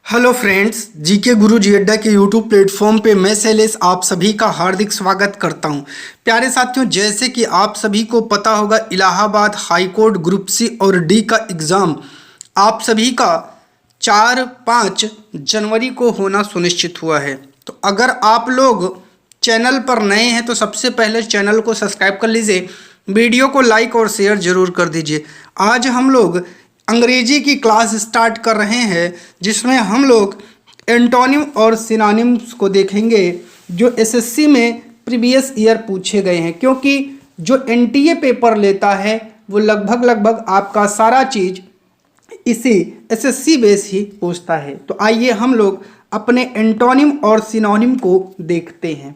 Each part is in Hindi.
हेलो फ्रेंड्स, जीके गुरु जी अड्डा के यूट्यूब प्लेटफॉर्म पे मैं शैलेश आप सभी का हार्दिक स्वागत करता हूं। प्यारे साथियों, जैसे कि आप सभी को पता होगा, Allahabad high court group C और डी का एग्ज़ाम आप सभी का 4-5 जनवरी को होना सुनिश्चित हुआ है। तो अगर आप लोग चैनल पर नए हैं तो सबसे पहले चैनल को सब्सक्राइब कर लीजिए, वीडियो को लाइक और शेयर जरूर कर दीजिए। आज हम लोग अंग्रेजी की क्लास स्टार्ट कर रहे हैं, जिसमें हम लोग एंटोनिम और सिनोनिम्स को देखेंगे जो एसएससी में प्रीवियस ईयर पूछे गए हैं। क्योंकि जो एनटीए पेपर लेता है वो लगभग आपका सारा चीज़ इसी एसएससी बेस ही पूछता है। तो आइए हम लोग अपने एंटोनिम और सिनोनिम को देखते हैं।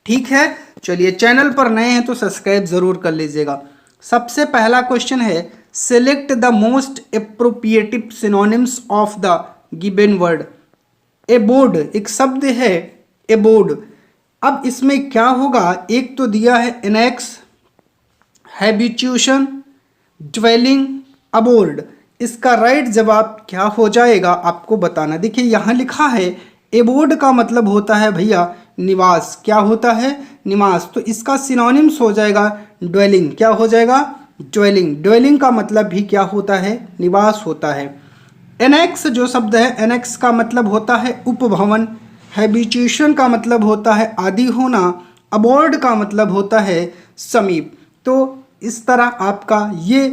ठीक है, चलिए, चैनल पर नए हैं तो सब्सक्राइब ज़रूर कर लीजिएगा। सबसे पहला क्वेश्चन है, select the most appropriative synonyms of the given word. Aboard एक शब्द है, एबोर्ड। अब इसमें क्या होगा, एक तो दिया है एनेक्स, हैबिट्यूशन, ड्वेलिंग, अबोर्ड। इसका राइट जवाब क्या हो जाएगा आपको बताना। देखिए यहाँ लिखा है एबोर्ड का मतलब होता है भैया निवास। क्या होता है? निवास। तो इसका सिनोनिम्स हो जाएगा ड्वेलिंग। क्या हो जाएगा? ड्वेलिंग। ड्वेलिंग का मतलब भी क्या होता है? निवास होता है। एनेक्स जो शब्द है, एनेक्स का मतलब होता है उपभवन। हैबिटेशन का मतलब होता है आदि होना। अबोर्ड का मतलब होता है समीप। तो इस तरह आपका ये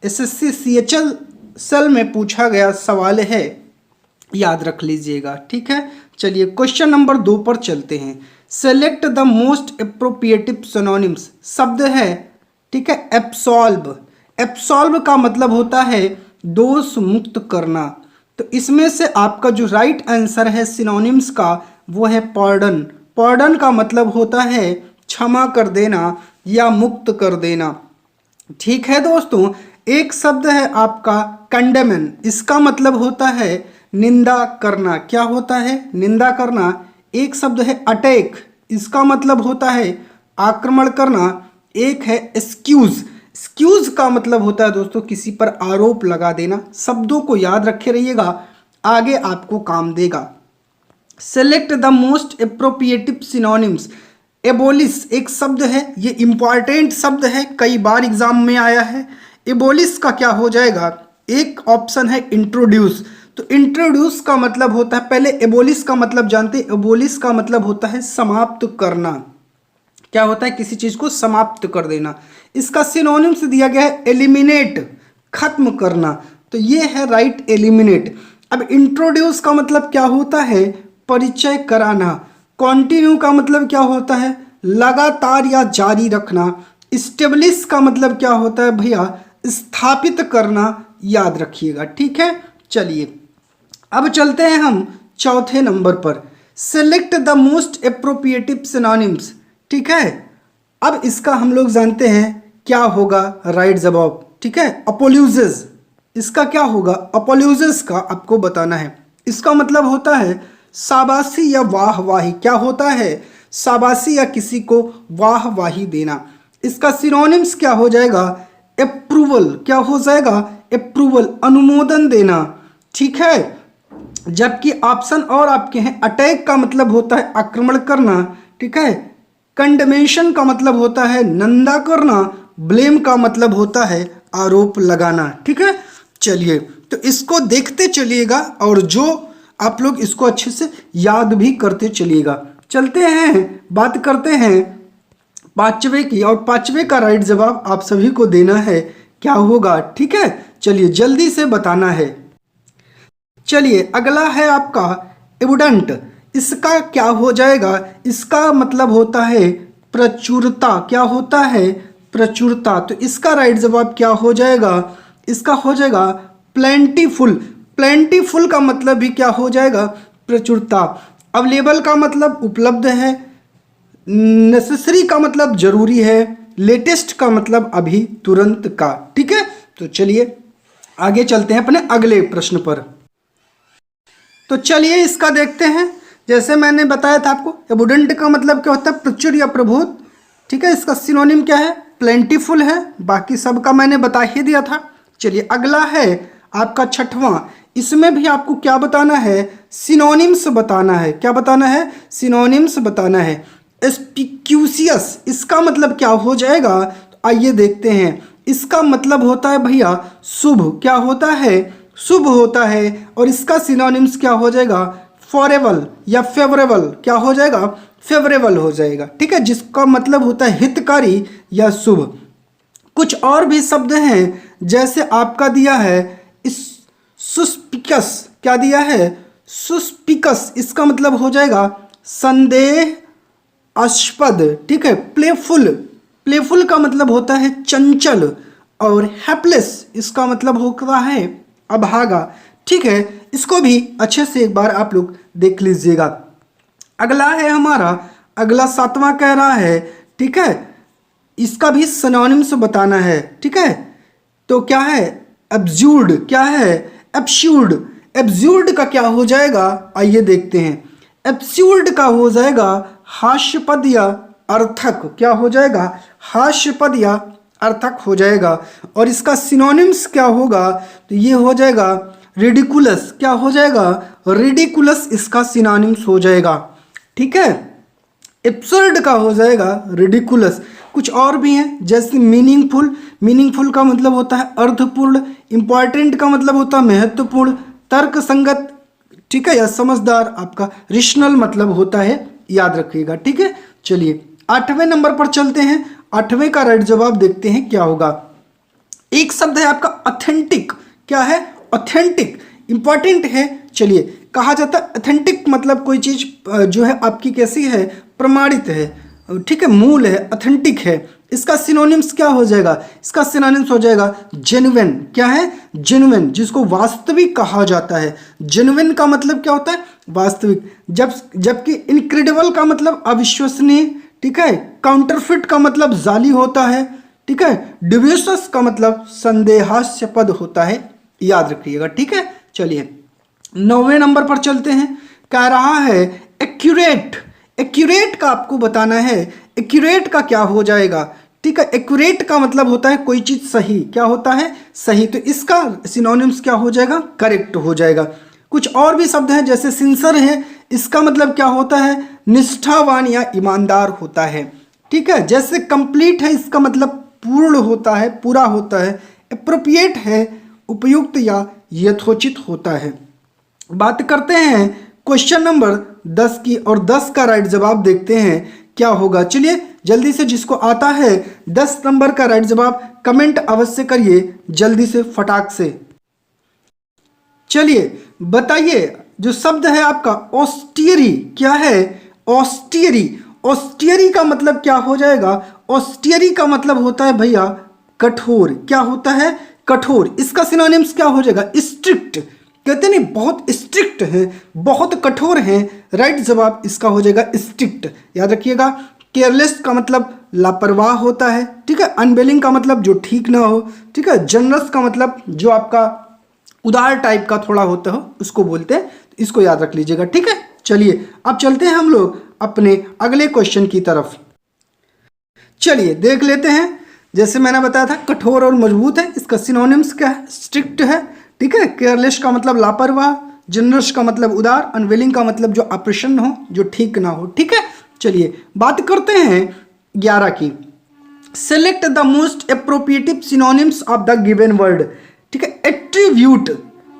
एसएससी सीएचएल सेल में पूछा गया सवाल है, याद रख लीजिएगा। ठीक है, चलिए क्वेश्चन नंबर 2 पर चलते हैं। Select the most appropriative synonyms. शब्द है, ठीक है, एब्सॉल्व। एब्सॉल्व का मतलब होता है दोष मुक्त करना। तो इसमें से आपका जो राइट आंसर है सिनोनिम्स का वो है पार्डन। पार्डन का मतलब होता है क्षमा कर देना या मुक्त कर देना। ठीक है दोस्तों, एक शब्द है आपका कंडेमन। इसका मतलब होता है निंदा करना। क्या होता है? निंदा करना। एक शब्द है अटैक। इसका मतलब होता है आक्रमण करना। एक है एक्सक्यूज। एक्सक्यूज का मतलब होता है दोस्तों किसी पर आरोप लगा देना। शब्दों को याद रखे रहिएगा, आगे आपको काम देगा। Select the most appropriative synonyms. Abolish एक शब्द है, ये इंपॉर्टेंट शब्द है, कई बार एग्जाम में आया है। एबोलिश का क्या हो जाएगा? एक ऑप्शन है इंट्रोड्यूस। तो इंट्रोड्यूस का मतलब होता है, पहले एबोलिश का मतलब जानते हैं। एबोलिश का मतलब होता है समाप्त करना। क्या होता है? किसी चीज को समाप्त कर देना। इसका सिनोनिम्स दिया गया है एलिमिनेट, खत्म करना। तो ये है राइट, एलिमिनेट। अब इंट्रोड्यूस का मतलब क्या होता है? परिचय कराना। कॉन्टिन्यू का मतलब क्या होता है? लगातार या जारी रखना। स्टेब्लिश का मतलब क्या होता है भैया? स्थापित करना। याद रखिएगा। ठीक है, चलिए अब चलते हैं हम चौथे नंबर पर। Select the most appropriative synonyms. ठीक है, अब इसका हम लोग जानते हैं क्या होगा राइट जवाब। ठीक है, अपोल्यूजेस। इसका क्या होगा? अपोल्यूजेस का आपको बताना है। इसका मतलब होता है शाबाशी या वाहवाही। क्या होता है? शाबाशी या किसी को वाहवाही देना। इसका सिनोनिम्स क्या हो जाएगा? अप्रूवल। क्या हो जाएगा? अप्रूवल, अनुमोदन देना। ठीक है, जबकि ऑप्शन और आपके हैं अटैक का मतलब होता है आक्रमण करना। ठीक है, कंडमेशन का मतलब होता है निंदा करना। ब्लेम का मतलब होता है आरोप लगाना। ठीक है, चलिए तो इसको देखते चलिएगा और जो आप लोग इसको अच्छे से याद भी करते चलिएगा। चलते हैं, बात करते हैं पांचवे की, और पांचवे का राइट जवाब आप सभी को देना है। क्या होगा? ठीक है, चलिए जल्दी से बताना है। चलिए अगला है आपका एबुडेंट। इसका क्या हो जाएगा? इसका मतलब होता है प्रचुरता। क्या होता है? प्रचुरता। तो इसका राइट जवाब क्या हो जाएगा? इसका हो जाएगा प्लेंटीफुल। प्लेंटीफुल का मतलब भी क्या हो जाएगा? प्रचुरता। अवेलेबल का मतलब उपलब्ध है। नेसेसरी का मतलब जरूरी है। लेटेस्ट का मतलब अभी, तुरंत का। ठीक है, तो चलिए आगे चलते हैं अपने अगले प्रश्न पर। तो चलिए इसका देखते हैं। जैसे मैंने बताया था आपको, एबुडेंट का मतलब क्या होता है? प्रचुर या प्रभुत। ठीक है, इसका सिनोनिम क्या है? प्लेंटीफुल है। बाकी सब का मैंने बता ही दिया था। चलिए अगला है आपका छठवां, इसमें भी आपको क्या बताना है, सिनोनिम्स बताना है। क्या बताना है, सिनोनिम्स बताना है। एस्पिक्यूसियस इसका मतलब क्या हो जाएगा, तो आइए देखते हैं। इसका मतलब होता है भैया शुभ। क्या होता है, शुभ होता है। और इसका सिनोनिम्स क्या हो जाएगा, फॉरेबल या फेवरेबल। क्या हो जाएगा, फेवरेबल हो जाएगा। ठीक है, जिसका मतलब होता है हितकारी या शुभ। कुछ और भी शब्द हैं, जैसे आपका दिया है इस सुस्पिकस। क्या दिया है, सुस्पिकस, इसका मतलब हो जाएगा संदेहास्पद। ठीक है, प्लेफुल, प्लेफुल का मतलब होता है चंचल। और हैप्लेस इसका मतलब होता है अभागा। ठीक है, इसको भी अच्छे से एक बार आप लोग देख लीजिएगा। अगला है हमारा, अगला 7वां कह रहा है, ठीक है, इसका भी सिनोनिम्स बताना है। ठीक है, तो क्या है, एब्सूर्ड। क्या है, एब्सूर्ड। एब्सूर्ड का क्या हो जाएगा, आइए देखते हैं। एब्सूर्ड का हो जाएगा हास्यपद या अर्थक। क्या हो जाएगा, हास्यपद या अर्थक हो जाएगा। और इसका सिनोनिम्स क्या होगा, तो ये हो जाएगा रिडिकुलस। क्या हो जाएगा, रिडिकुलस इसका सिनोनिम्स हो जाएगा। ठीक है, एब्सर्ड का हो जाएगा रिडिकुलस। कुछ और भी हैं, जैसे मीनिंगफुल। मीनिंगफुल का मतलब होता है अर्थपूर्ण। इंपॉर्टेंट का मतलब होता है महत्वपूर्ण, तर्क संगत। ठीक है, या समझदार आपका रेशनल मतलब होता है, याद रखिएगा। ठीक है, चलिए 8वें नंबर पर चलते हैं। 8वें का राइट जवाब देखते हैं क्या होगा। एक शब्द है आपका ऑथेंटिक। क्या है, ऑथेंटिक, इंपॉर्टेंट है। चलिए, कहा जाता है ऑथेंटिक मतलब कोई चीज जो है आपकी कैसी है, प्रमाणित है। ठीक है, मूल है, ऑथेंटिक है। इसका सिनोनिम्स क्या हो जाएगा, इसका सिनोनिम्स हो जाएगा जेन्युइन। क्या है, जेन्युइन, जिसको वास्तविक कहा जाता है। जेन्युइन का मतलब क्या होता है, वास्तविक। जबकि इनक्रेडिबल का मतलब अविश्वसनीय। ठीक है, काउंटरफिट का मतलब जाली होता है। ठीक है, ड्यूबियस का मतलब संदेहास्पद होता है, याद रखिएगा। ठीक है, चलिए 9वें नंबर पर चलते हैं। कह रहा है एक्यूरेट। एक्यूरेट का आपको बताना है, एक्यूरेट का क्या हो जाएगा। ठीक है, एक्यूरेट का मतलब होता है कोई चीज सही। क्या होता है, सही। तो इसका सिनोनिम्स क्या हो जाएगा, करेक्ट हो जाएगा। कुछ और भी शब्द हैं, जैसे सिंसर है, इसका मतलब क्या होता है, निष्ठावान या ईमानदार होता है। ठीक है, जैसे कंप्लीट है, इसका मतलब पूर्ण होता है, पूरा होता है। एप्रोप्रिएट है, उपयुक्त या यथोचित होता है। बात करते हैं क्वेश्चन नंबर 10 की, और 10 का राइट जवाब देखते हैं क्या होगा। चलिए जल्दी से, जिसको आता है 10 नंबर का राइट जवाब कमेंट अवश्य करिए, जल्दी से, फटाक से। चलिए बताइए, जो शब्द है आपका ऑस्टियरी। क्या है, ऑस्टियरी। ऑस्टियरी का मतलब क्या हो जाएगा, ऑस्टियरी का मतलब होता है भैया कठोर। क्या होता है, कठोर। इसका सिनोनिम्स क्या हो जाएगा, स्ट्रिक्ट। कहते नहीं बहुत स्ट्रिक्ट है, बहुत कठोर है। राइट जवाब इसका हो जाएगा स्ट्रिक्ट, याद रखिएगा। केयरलेस का मतलब लापरवाह होता है। ठीक है, अनविलिंग का मतलब जो ठीक ना हो। ठीक है, जनरस का मतलब जो आपका उदार टाइप का थोड़ा होता हो, उसको बोलते हैं। इसको याद रख लीजिएगा। ठीक है, चलिए अब चलते हैं हम लोग अपने अगले क्वेश्चन की तरफ। चलिए देख लेते हैं। जैसे मैंने बताया था कठोर और मजबूत है, इसका सिनोनिम्स क्या है, स्ट्रिक्ट है। ठीक है, केयरलेस का मतलब लापरवाह, जनरस का मतलब उदार, अनविलिंग का मतलब जो अप्रसन्न हो, जो ठीक ना हो। ठीक है, चलिए बात करते हैं 11 की। Select the most appropriative synonyms of the given word. ठीक है, एट्रीब्यूट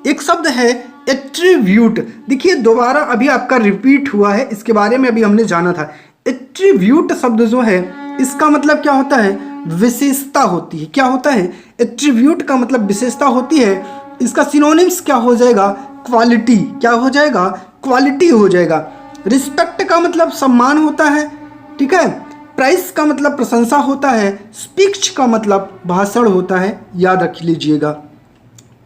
एक शब्द है, एट्रीब्यूट। देखिए दोबारा अभी आपका रिपीट हुआ है, इसके बारे में अभी हमने जाना था। एट्रीब्यूट शब्द जो है, इसका मतलब क्या होता है, विशेषता होती है। क्या होता है, एट्रीब्यूट का मतलब विशेषता होती है। इसका सिनोनिम्स क्या हो जाएगा, क्वालिटी। क्या हो जाएगा, क्वालिटी हो जाएगा। रिस्पेक्ट का मतलब सम्मान होता है। ठीक है, प्राइस का मतलब प्रशंसा होता है। स्पीच का मतलब भाषण होता है, याद रख लीजिएगा।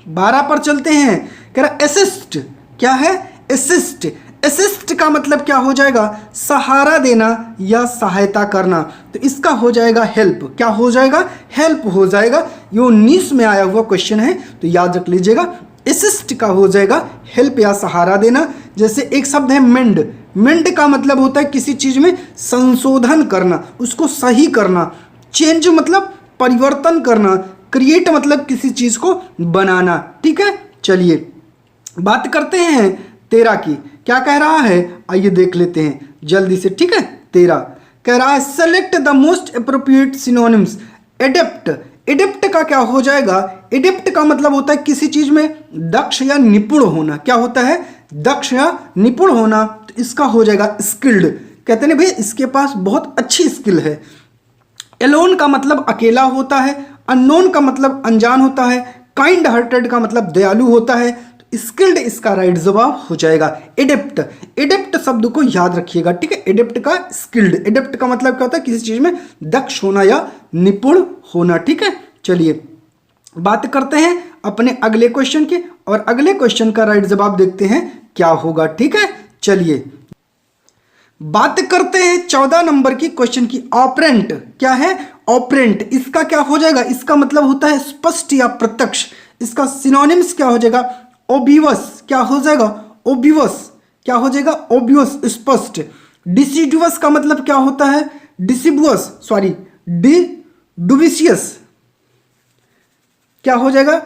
12 पर चलते हैं। कह रहा असिस्ट। क्या है, असिस्ट। असिस्ट का मतलब क्या हो जाएगा, सहारा देना या सहायता करना। तो इसका हो जाएगा हेल्प। क्या हो जाएगा, हेल्प हो जाएगा। ये 19 में आया हुआ क्वेश्चन है, तो याद रख लीजिएगा। असिस्ट का हो जाएगा हेल्प या सहारा देना। जैसे एक शब्द है मेंड। मेंड का मतलब होता है किसी चीज में संशोधन करना, उसको सही करना। चेंज मतलब परिवर्तन करना। क्रिएट मतलब किसी चीज को बनाना। ठीक है, चलिए बात करते हैं 13 की। क्या कह रहा है, आइए देख लेते हैं जल्दी से, ठीक है। 13 कह रहा है select the most appropriate synonyms. Adapt, adapt का क्या हो जाएगा, एडेप्ट का मतलब होता है किसी चीज में दक्ष या निपुण होना। क्या होता है, दक्ष या निपुण होना। तो इसका हो जाएगा स्किल्ड। कहते हैं भाई इसके पास बहुत अच्छी स्किल है। एलोन का मतलब अकेला होता है, अननोन का मतलब अनजान होता है, काइंड हार्टेड का मतलब दयालु होता है। तो स्किल्ड इसका राइट जवाब हो जाएगा। एडेप्ट, एडेप्ट शब्द को याद रखिएगा, ठीक है। एडेप्ट का स्किल्ड, एडेप्ट का मतलब क्या होता है किसी चीज में दक्ष होना या निपुण होना, ठीक है। चलिए बात करते हैं अपने अगले क्वेश्चन की, और अगले क्वेश्चन का राइट जवाब देखते हैं क्या होगा, ठीक है। चलिए बात करते हैं 14 नंबर की क्वेश्चन की। ऑपरेंट क्या है, ऑपरेंट इसका क्या हो जाएगा, इसका मतलब होता है स्पष्ट या प्रत्यक्ष। इसका सिनोनिम्स क्या हो जाएगा, ओबिवस। क्या हो जाएगा, ओबिवस। क्या हो जाएगा, ओबिवस स्पष्ट। डिसिडुअस का मतलब क्या होता है, डिसिबुअस सॉरी डुबिशियस। क्या हो जाएगा,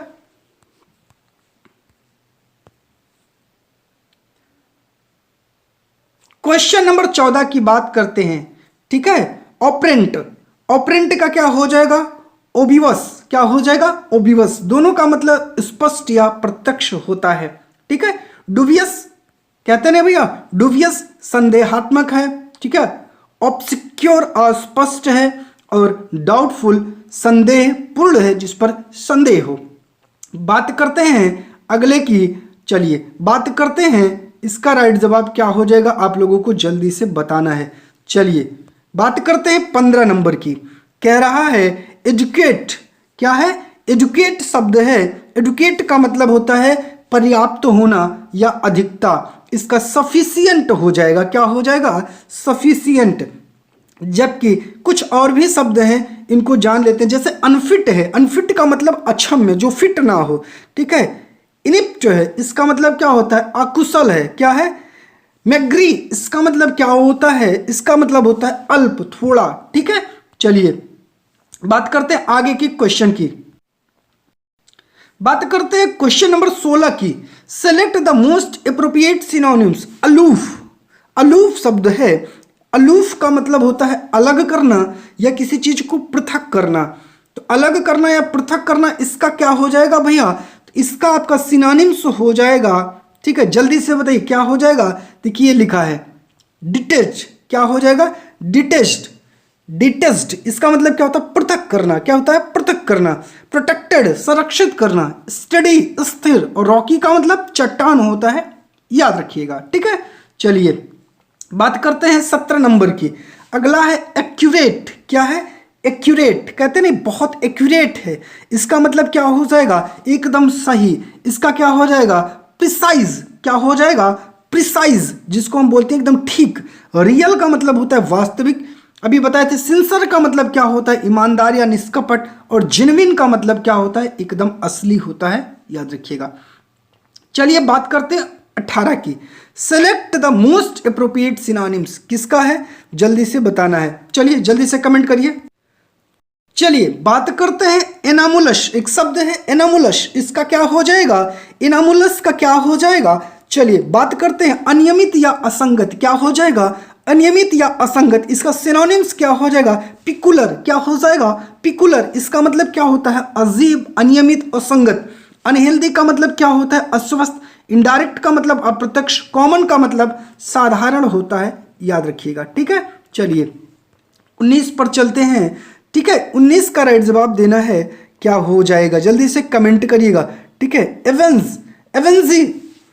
क्वेश्चन नंबर 14 की बात करते हैं, ठीक है। ऑपरेंट, ऑपरेंट का क्या हो जाएगा, ओबिवस। क्या हो जाएगा, ओबिवस। दोनों का मतलब स्पष्ट या प्रत्यक्ष होता है, ठीक है। डुबियस कहते हैं भैया, डुबियस संदेहात्मक है, ठीक है। ऑब्सक्योर अस्पष्ट है, और डाउटफुल संदेहपूर्ण है, जिस पर संदेह हो। बात करते हैं अगले की। चलिए बात करते हैं इसका राइट जवाब क्या हो जाएगा, आप लोगों को जल्दी से बताना है। चलिए बात करते हैं 15 नंबर की। कह रहा है एजुकेट। क्या है, एजुकेट शब्द है। एजुकेट का मतलब होता है पर्याप्त होना या अधिकता। इसका सफिशियंट हो जाएगा। क्या हो जाएगा, सफिशियंट। जबकि कुछ और भी शब्द हैं, इनको जान लेते हैं। जैसे अनफिट है, अनफिट का मतलब अक्षम जो फिट ना हो, ठीक है। इनिप्ट है, इसका मतलब क्या होता है, अकुशल है। क्या है, मैग्री, इसका मतलब क्या होता है, इसका मतलब होता है अल्प, थोड़ा, ठीक है। चलिए बात करते हैं आगे की क्वेश्चन की। बात करते हैं क्वेश्चन नंबर 16 की। Select the most appropriate synonyms. Aloof, aloof शब्द है। अलूफ का मतलब होता है अलग करना या किसी चीज को पृथक करना। तो अलग करना या पृथक करना, इसका क्या हो जाएगा भैया, तो इसका आपका सिनोनिम्स हो जाएगा, ठीक है। जल्दी से बताइए क्या हो जाएगा। देखिए लिखा है डिटेच। क्या हो जाएगा, डिटेच्ड। डिटेच्ड इसका मतलब क्या होता है, पृथक करना। क्या होता है, पृथक करना। प्रोटेक्टेड संरक्षित करना। स्टडी स्थिर, और रॉकी का मतलब चट्टान होता है, याद रखिएगा, ठीक है। चलिए बात करते हैं 17 नंबर की। अगला है एक्यूरेट। क्या है, एक्यूरेट। कहते नहीं बहुत एक्यूरेट है, इसका मतलब क्या हो जाएगा, एकदम सही। इसका क्या हो जाएगा, प्रिसाइज। क्या हो जाएगा, प्रिसाइज, जिसको हम बोलते हैं एकदम ठीक। रियल का मतलब होता है वास्तविक, अभी बताए थे। सिंसर का मतलब क्या होता है, ईमानदार या निष्कपट। और जेन्युइन का मतलब क्या होता है, एकदम असली होता है, याद रखिएगा। चलिए बात करते हैं 18 की। Select the most appropriate synonyms. किसका है, जल्दी से बताना है। चलिए जल्दी से कमेंट करिए। चलिए बात करते हैं एनामुलस। एक शब्द है एनामुलस, इसका क्या हो जाएगा, एनामुलस का क्या हो जाएगा। चलिए बात करते हैं अनियमित या असंगत। क्या हो जाएगा, अनियमित या असंगत। इसका सिनोनिम्स क्या हो जाएगा, पिकुलर। क्या हो जाएगा, पिकुलर। इसका मतलब क्या होता है, अजीब, अनियमित, असंगत। अनहेल्दी का मतलब क्या होता है, अस्वस्थ। इनडायरेक्ट का मतलब अप्रत्यक्ष। कॉमन का मतलब साधारण होता है, याद रखिएगा, ठीक है। चलिए 19 पर चलते हैं, ठीक है। 19 का राइट जवाब देना है, क्या हो जाएगा, जल्दी से कमेंट करिएगा, ठीक है। एवेंस, एवेंजी,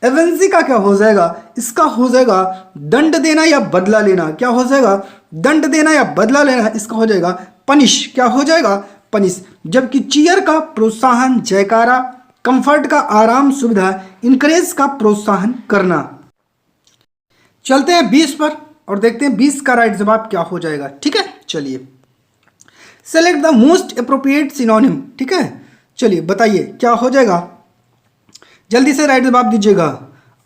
एवेंजी का क्या हो जाएगा, इसका हो जाएगा दंड देना या बदला लेना। क्या हो जाएगा, दंड देना या बदला लेना। इसका हो जाएगा पनिश। क्या हो जाएगा, पनिश। जबकि चीयर का प्रोत्साहन, जयकारा। कंफर्ट का आराम, सुविधा। इंकरेज का प्रोत्साहन करना। चलते हैं 20 पर और देखते हैं 20 का राइट जवाब क्या हो जाएगा, ठीक है। चलिए select the most appropriate synonym, ठीक है। चलिए बताइए क्या हो जाएगा, जल्दी से राइट जवाब दीजिएगा।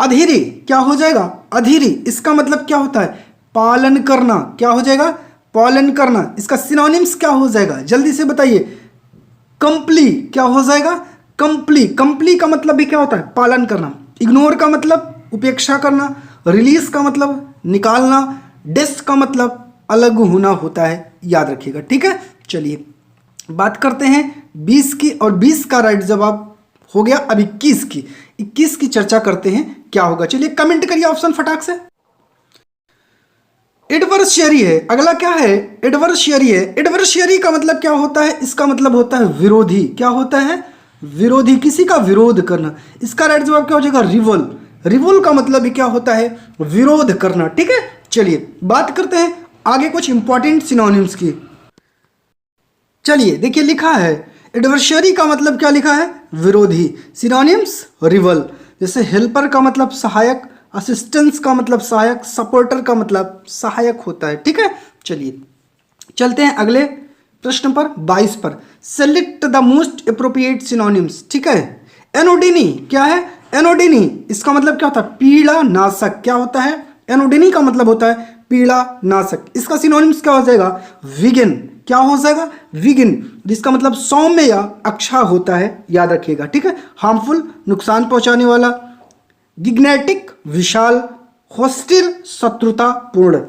अधीरी। क्या हो जाएगा, अधीरी। इसका मतलब क्या होता है, पालन करना। क्या हो जाएगा, पालन करना। इसका सिनोनिम्स क्या हो जाएगा, जल्दी से बताइए। कंप्ली। क्या हो जाएगा, कंप्ली। कंप्ली का मतलब भी क्या होता है, पालन करना। इग्नोर का मतलब उपेक्षा करना, रिलीज का मतलब निकालना, डिस का मतलब अलग होना होता है, याद रखिएगा, ठीक है। चलिए बात करते हैं 20 की, और 20 का राइट जवाब हो गया। अब 21 की चर्चा करते हैं, क्या होगा। चलिए कमेंट करिए ऑप्शन फटाक से। एडवर्सरी है, अगला क्या है, एडवर्सरी है। एडवर्सरी का मतलब क्या होता है, इसका मतलब होता है विरोधी। क्या होता है, विरोधी, किसी का विरोध करना। इसका राइट जवाब क्या हो जाएगा, रिवल। रिवल का मतलब भी क्या होता है, विरोध करना, ठीक है। चलिए बात करते हैं आगे कुछ इंपॉर्टेंट सिनोनिम्स की। चलिए देखिए लिखा है, एडवर्सरी का मतलब क्या लिखा है, विरोधी। सिनोनिम्स रिवल, जैसे हेल्पर का मतलब सहायक, असिस्टेंस का मतलब सहायक, सपोर्टर का मतलब सहायक होता है, ठीक है। चलिए चलते हैं अगले प्रश्न पर, 22 पर। Select the most appropriate synonyms, ठीक है। एनोडिनी क्या है, एनोडिनी इसका मतलब क्या होता है, पीड़ा नाशक। क्या होता है, एनोडिनी का मतलब होता है पीड़ा नाशक। इसका सिनोनिम्स क्या हो जाएगा, विगिन। क्या हो जाएगा, विगिन, जिसका मतलब सौम्य या अच्छा होता है, याद रखिएगा, ठीक है। हार्मफुल नुकसान पहुंचाने वाला, गिग्नेटिक विशाल, होस्टिल शत्रुतापूर्ण।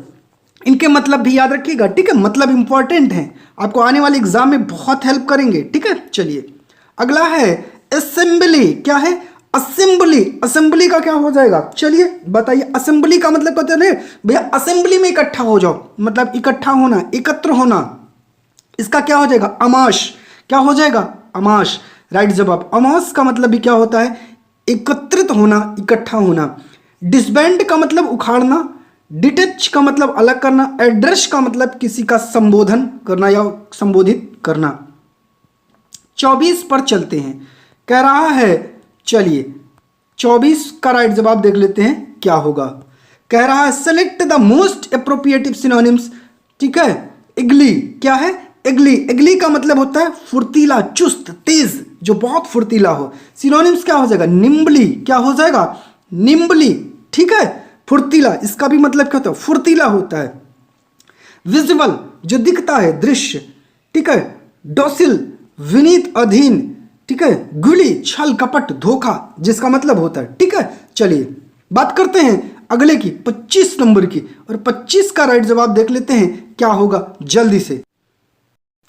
इनके मतलब भी याद रखिएगा, ठीक है, मतलब इंपॉर्टेंट है, आपको आने वाले एग्जाम में बहुत हेल्प करेंगे, ठीक है। चलिए अगला है असेंबली। क्या है, असेंबली। असेंबली का क्या हो जाएगा, चलिए बताइए। असेंबली का मतलब कहते हैं भैया असेंबली में इकट्ठा हो जाओ, मतलब इकट्ठा होना, एकत्र होना। इसका क्या हो जाएगा, अमाश। क्या हो जाएगा, अमाश, राइट जवाब। अमाश का मतलब भी क्या होता है, एकत्रित होना, इकट्ठा होना। डिसबैंड का मतलब उखाड़ना, डिटैच का मतलब अलग करना, एड्रेस का मतलब किसी का संबोधन करना या संबोधित करना। 24 पर चलते हैं, कह रहा है, चलिए 24 का राइट जवाब देख लेते हैं क्या होगा। कह रहा है select the most appropriative synonyms, ठीक है। इगली क्या है, इगली। इगली का मतलब होता है फुर्तीला, चुस्त, तेज, जो बहुत फुर्तीला हो। सिनोनिम्स क्या हो जाएगा, निम्बली। क्या हो जाएगा, निम्बली, ठीक है, फुर्तीला। इसका भी मतलब क्या होता है, फुर्तीला होता है। विजुअल जो दिखता है, दृश्य, ठीक है। डोसिल विनीत, अधीन, ठीक है। गुली छल कपट धोखा, जिसका मतलब होता है, ठीक है। चलिए बात करते हैं अगले की, 25 नंबर की, और 25 का राइट जवाब देख लेते हैं क्या होगा जल्दी से।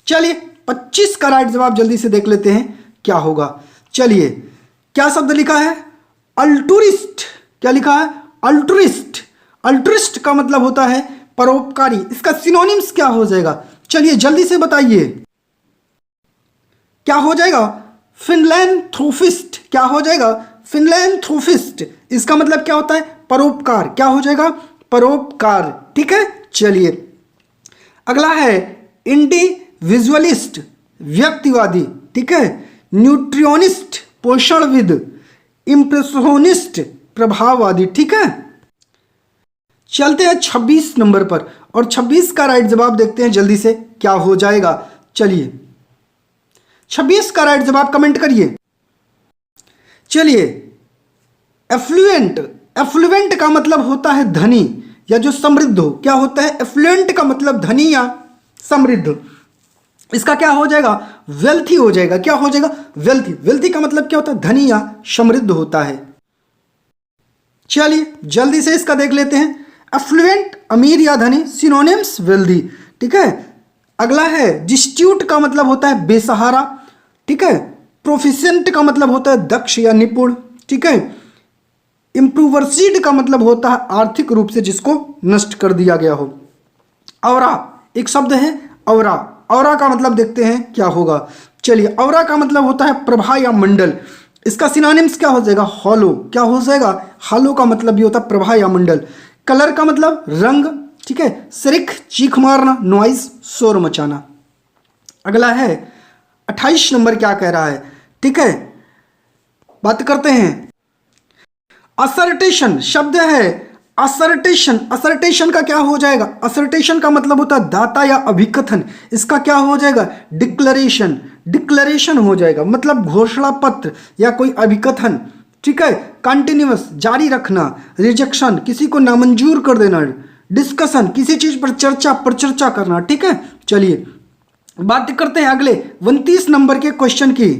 चलिए 25 का राइट जवाब जल्दी से देख लेते हैं क्या होगा। चलिए क्या शब्द लिखा है, अल्टुरिस्ट। क्या लिखा है, अल्टुरिस्ट। अल्टुरिस्ट का मतलब होता है परोपकारी। इसका सिनोनिम्स क्या हो जाएगा, चलिए जल्दी से बताइए। क्या हो जाएगा, फिनलैंथ्रोपिस्ट। क्या हो जाएगा, फिनलैंथ्रोपिस्ट। इसका मतलब क्या होता है, परोपकार। क्या हो जाएगा, परोपकार, ठीक है। चलिए अगला है इंडिविजुअलिस्ट, व्यक्तिवादी, ठीक है। न्यूट्रियोनिस्ट, पोषणविद। इंप्रेशनिस्ट, प्रभाववादी, ठीक है। चलते हैं 26 नंबर पर, और 26 का राइट जवाब देखते हैं जल्दी से क्या हो जाएगा। चलिए 26 का राइट जवाब कमेंट करिए। चलिए एफ्लुएंट। एफ्लुएंट का मतलब होता है धनी या जो समृद्ध हो। क्या होता है, एफ्लुएंट का मतलब धनी या समृद्ध। इसका क्या हो जाएगा, वेल्थी हो जाएगा। क्या हो जाएगा, वेल्थी। वेल्थी का मतलब क्या होता है, धनी या समृद्ध होता है। चलिए जल्दी से इसका देख लेते हैं। एफ्लुएंट अमीर या धनी, सिनोनिम्स वेल्दी, ठीक है। अगला है डिस्ट्यूट का मतलब होता है बेसहारा, ठीक है। प्रोफिशिएंट का मतलब होता है दक्ष या निपुण, ठीक है। इम्प्रूवर्सीड का मतलब होता है आर्थिक रूप से जिसको नष्ट कर दिया गया हो। औरा एक शब्द है, औरा। औरा का मतलब देखते हैं क्या होगा। चलिए औरा का मतलब होता है प्रभा या मंडल। इसका सिनोनिम्स क्या हो जाएगा, हॉलो। क्या हो जाएगा, हॉलो का मतलब भी होता है प्रभा या मंडल। कलर का मतलब रंग, ठीक है। सरिख चीख मारना, नॉइज शोर मचाना। अगला है 28 नंबर, क्या कह रहा है, ठीक है। बात करते हैं असर्टेशन शब्द है, असर्टेशन। असर्टेशन का क्या हो जाएगा, असर्टेशन का मतलब होता है दाता या अभिकथन। इसका क्या हो जाएगा, डिक्लेरेशन। डिक्लेरेशन हो जाएगा, मतलब घोषणा पत्र या कोई अभिकथन, ठीक है। कंटिन्यूअस जारी रखना। रिजेक्शन किसी को नामंजूर कर देना। डिस्कशन किसी चीज पर चर्चा करना, ठीक है। चलिए बात करते हैं अगले 29 नंबर के क्वेश्चन की।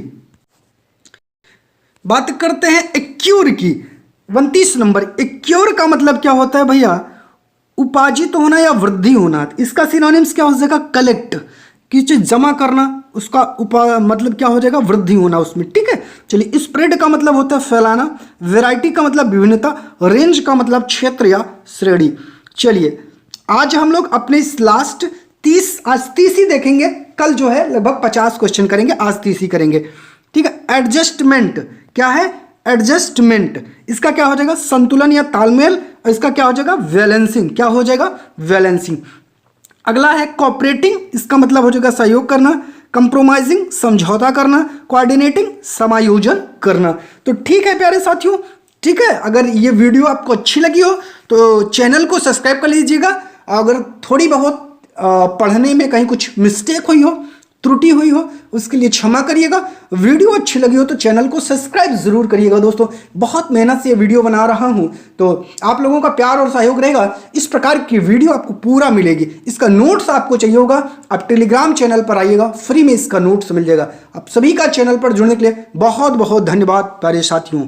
बात करते हैं एक्यूर की। 29 नंबर, एक्योर का मतलब क्या होता है भैया? उपार्जित होना या वृद्धि होना। इसका सिनोनिम्स क्या हो जाएगा? कलेक्ट, की चीज जमा करना, उसका मतलब क्या हो जाएगा? वृद्धि होना उसमें, ठीक है। चलिए, स्प्रेड का मतलब होता है फैलाना, वैरायटी का मतलब विभिन्नता, रेंज का मतलब क्षेत्र या श्रेणी। चलिए, आज हम लोग अपने इस लास्ट 30, आज 30 ही देखेंगे, कल जो है लगभग 50 क्वेश्चन करेंगे, आज 30 ही करेंगे, ठीक है। एडजस्टमेंट क्या है? एडजस्टमेंट, इसका क्या हो जाएगा? संतुलन या तालमेल, और इसका क्या हो जाएगा? बैलेंसिंग, क्या हो जाएगा? बैलेंसिंग। अगला है कोऑपरेटिंग, इसका मतलब हो जाएगा सहयोग करना, कंप्रोमाइजिंग समझौता करना, कोऑर्डिनेटिंग समायोजन करना। तो ठीक है प्यारे साथियों, ठीक है। अगर ये वीडियो आपको अच्छी लगी हो तो चैनल को सब्सक्राइब कर लीजिएगा। अगर थोड़ी बहुत पढ़ने में कहीं कुछ मिस्टेक हुई हो, त्रुटि हुई हो, उसके लिए क्षमा करिएगा। वीडियो अच्छी लगी हो तो चैनल को सब्सक्राइब जरूर करिएगा दोस्तों। बहुत मेहनत से ये वीडियो बना रहा हूं, तो आप लोगों का प्यार और सहयोग रहेगा, इस प्रकार की वीडियो आपको पूरा मिलेगी। इसका नोट्स आपको चाहिए होगा, आप टेलीग्राम चैनल पर आइएगा, फ्री में इसका नोट्स मिल जाएगा। आप सभी का चैनल पर जुड़ने के लिए बहुत बहुत धन्यवाद प्यारे साथियों।